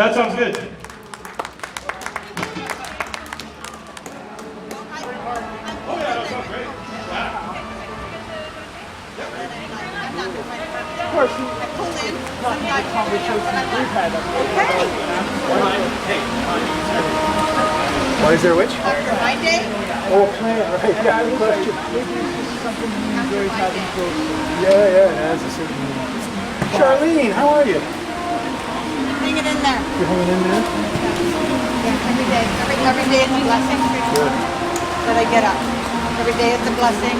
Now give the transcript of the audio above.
That sounds good. Oh yeah, that sounds great. Of course, not the conversations we've had up here. Why is there a witch? After my day, Oh, plan, right, yeah, good question. maybe this is something you enjoy having close. Yeah, it has a certain meaning. Charlene, how are you? Hang it in there. You hanging in there? Yeah, every day. Every day is a blessing. Good. That I get up. Every day is a blessing.